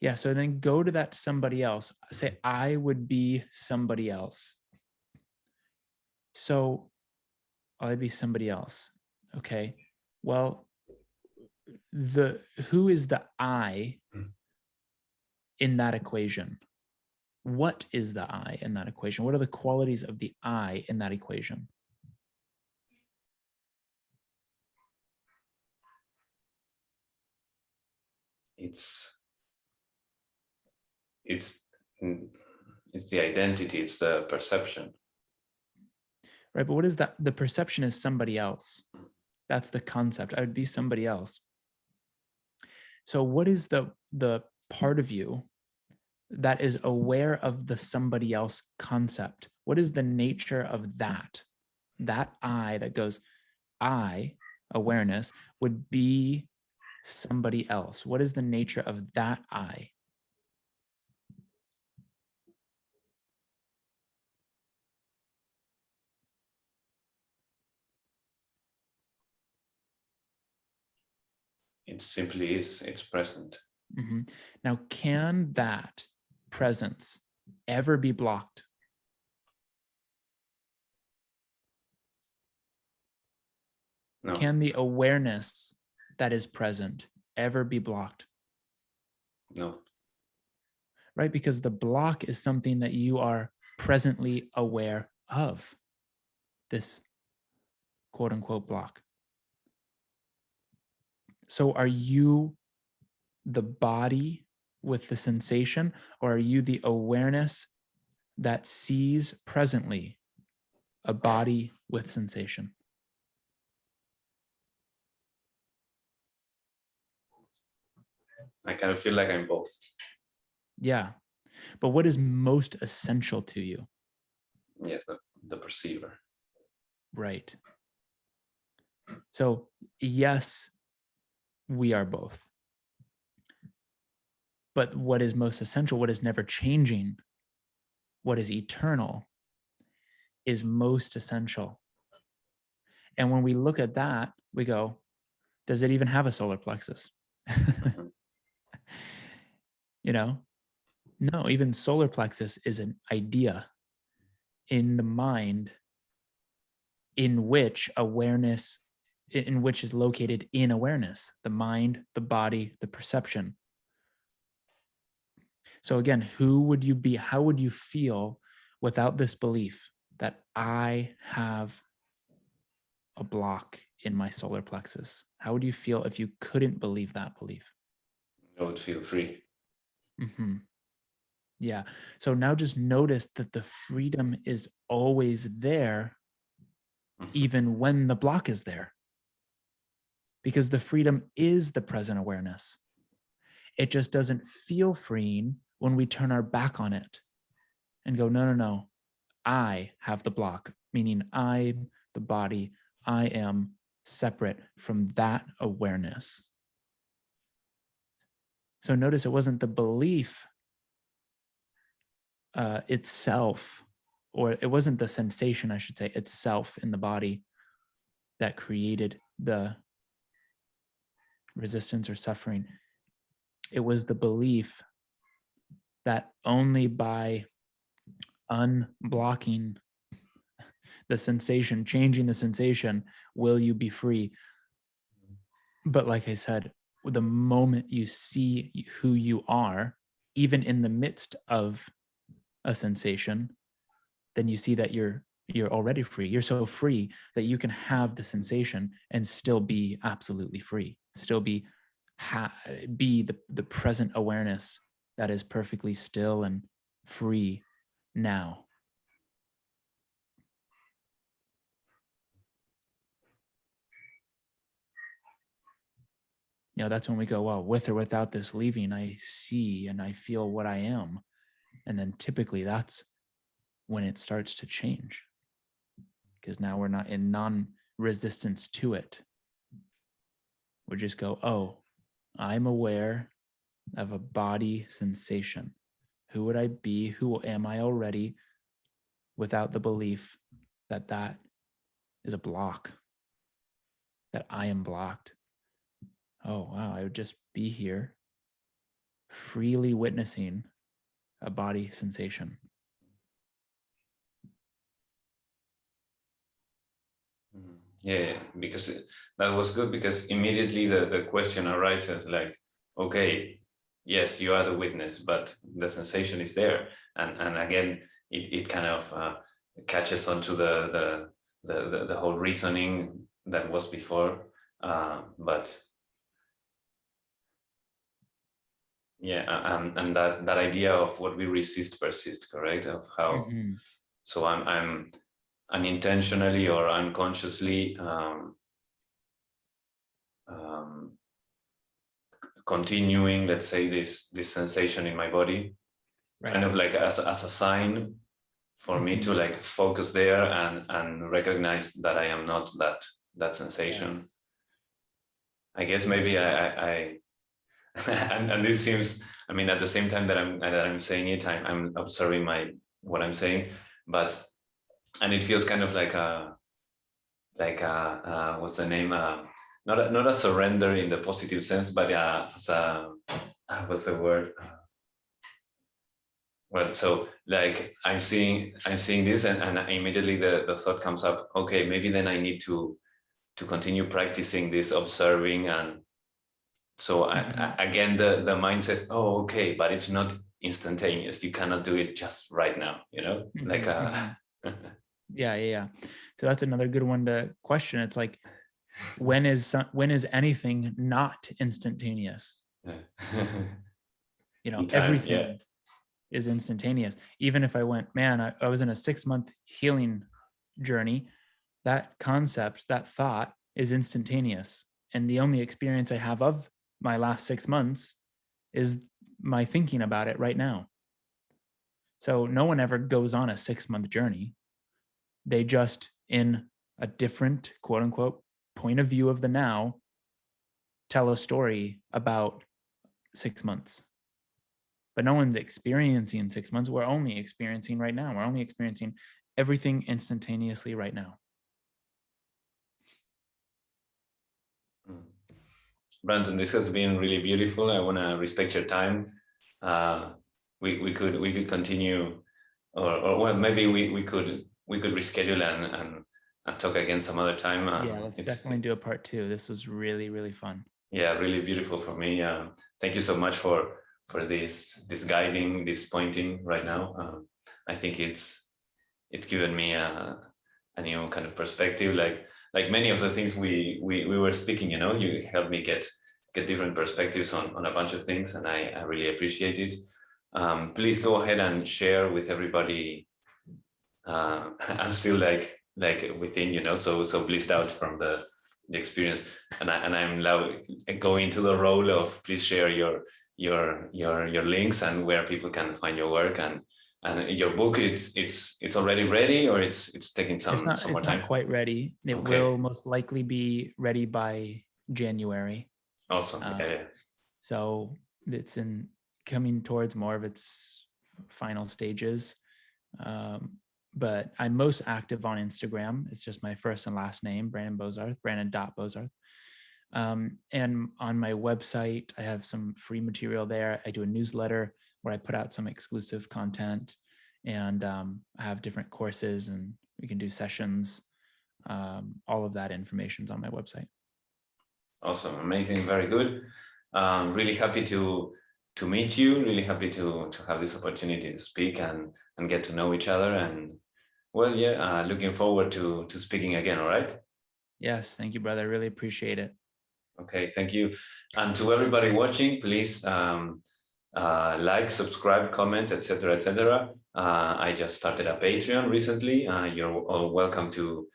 B: Yeah. So then go to that somebody else. Say, I would be somebody else. So I'd be somebody else. Okay. Well, who is the I in that equation? What is the I in that equation? What are the qualities of the I in that equation?
A: It's the identity, it's the perception.
B: Right, but what is that? The perception is somebody else. That's the concept. I would be somebody else. So what is the part of you that is aware of the somebody else concept? What is the nature of that I that goes, I awareness would be somebody else? What is the nature of that I?
A: It simply is, it's present.
B: Mm-hmm. Now, can that presence ever be blocked?
A: No.
B: Can the awareness that is present ever be blocked?
A: No.
B: Right? Because the block is something that you are presently aware of, this quote unquote block. So are you the body with the sensation, or are you the awareness that sees presently a body with sensation?
A: I kind of feel like I'm both.
B: Yeah. But what is most essential to you?
A: Yes, the perceiver.
B: Right. So, yes, we are both. But what is most essential, what is never changing, what is eternal, is most essential. And when we look at that, we go, does it even have a solar plexus?
A: Mm-hmm.
B: You know, no, even solar plexus is an idea in the mind in which awareness, in which is located in awareness, the mind, the body, the perception. So again, who would you be? How would you feel without this belief that I have a block in my solar plexus? How would you feel if you couldn't believe that belief?
A: I would feel free.
B: Mm-hmm. Yeah. So now just notice that the freedom is always there,
A: Mm-hmm.
B: even when the block is there. Because the freedom is the present awareness. It just doesn't feel freeing when we turn our back on it and go, no, no, no, I have the block, meaning I, the body, I am separate from that awareness. So notice it wasn't the belief itself, or it wasn't the sensation, I should say, itself in the body that created the resistance or suffering. It was the belief that only by unblocking the sensation, changing the sensation, will you be free. But like I said, the moment you see who you are, even in the midst of a sensation, then you see that you're already free. You're so free that you can have the sensation and still be absolutely free, still be the present awareness that is perfectly still and free now. You know, that's when we go, well, with or without this leaving, I see and I feel what I am. And then typically that's when it starts to change, because now we're not in non-resistance to it. We just go, oh, I'm aware of a body sensation. Who would I be? Who am I already without the belief that that is a block, that I am blocked? Oh, wow, I would just be here freely witnessing a body sensation.
A: Yeah, because that was good, because immediately the question arises like, okay, yes, you are the witness, but the sensation is there. And again, it kind of catches onto the whole reasoning that was before. But yeah, and that idea of what we resist persists, correct? Of how,
B: Mm-hmm.
A: so I'm unintentionally or unconsciously continuing, let's say, this sensation in my body,
B: Right.
A: kind of like as a sign for
B: Mm-hmm.
A: me to like focus there and recognize that I am not that sensation.
B: Yes.
A: I guess maybe I and this seems, I mean, at the same time that I'm saying it, I'm observing what I'm saying, but and it feels kind of like a what's the name? Not a surrender in the positive sense, but as a what's the word? Well, so like I'm seeing this, and immediately the thought comes up. Okay, maybe then I need to continue practicing this observing, and so again the mind says, oh, okay, but it's not instantaneous. You cannot do it just right now. Like
B: Yeah. So that's another good one to question. It's like, when is anything not instantaneous? Everything is instantaneous. Even if I went, man, I was in a 6-month healing journey, that concept, that thought is instantaneous. And the only experience I have of my last 6 months is my thinking about it right now. So no one ever goes on a 6-month journey. They just, in a different, quote unquote, point of view of the now, tell a story about 6 months. But no one's experiencing 6 months. We're only experiencing right now. We're only experiencing everything instantaneously right now.
A: Brandon, this has been really beautiful. I want to respect your time. We could continue, or well, maybe we could reschedule and talk again some other time.
B: Yeah, let's definitely do a part 2. This was really, really fun.
A: Yeah, really beautiful for me. Thank you so much for this guiding, this pointing right now. I think it's given me a new kind of perspective. Like many of the things we were speaking, you helped me get different perspectives on a bunch of things, and I really appreciate it. Please go ahead and share with everybody. I'm still like within, so blissed out from the experience, and I'm now going to the role of please share your links and where people can find your work, and your book. It's already ready, or it's taking some more time?
B: It's not quite ready. It will most likely be ready by January.
A: Awesome. Yeah.
B: So it's coming towards more of its final stages. But I'm most active on Instagram. It's just my first and last name, Brandon Bozarth, Brandon.Bozarth. And on my website, I have some free material there. I do a newsletter where I put out some exclusive content, and I have different courses, and we can do sessions. All of that information's on my website. Awesome.
A: Amazing. Very good. Really happy to meet you. Really happy to have this opportunity to speak and get to know each other. And well, yeah, looking forward to speaking again. All right.
B: Yes. Thank you, brother. I really appreciate it.
A: Okay. Thank you. And to everybody watching, please like, subscribe, comment, etc., etc. I just started a Patreon recently. You're all welcome to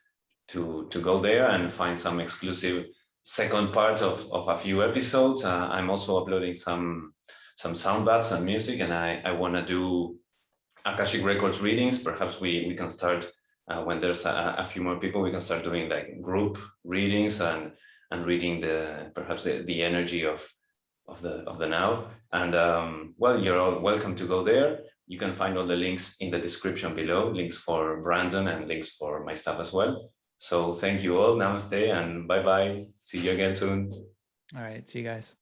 A: go there and find some exclusive second part of a few episodes. I'm also uploading some sound baths and music, and I want to do Akashic Records readings. Perhaps we can start when there's a few more people. We can start doing like group readings and reading perhaps the energy of the now. And well, you're all welcome to go there. You can find all the links in the description below, links for Brandon and links for my stuff as well. So thank you all. Namaste and bye-bye. See you again soon.
B: All right. See you guys.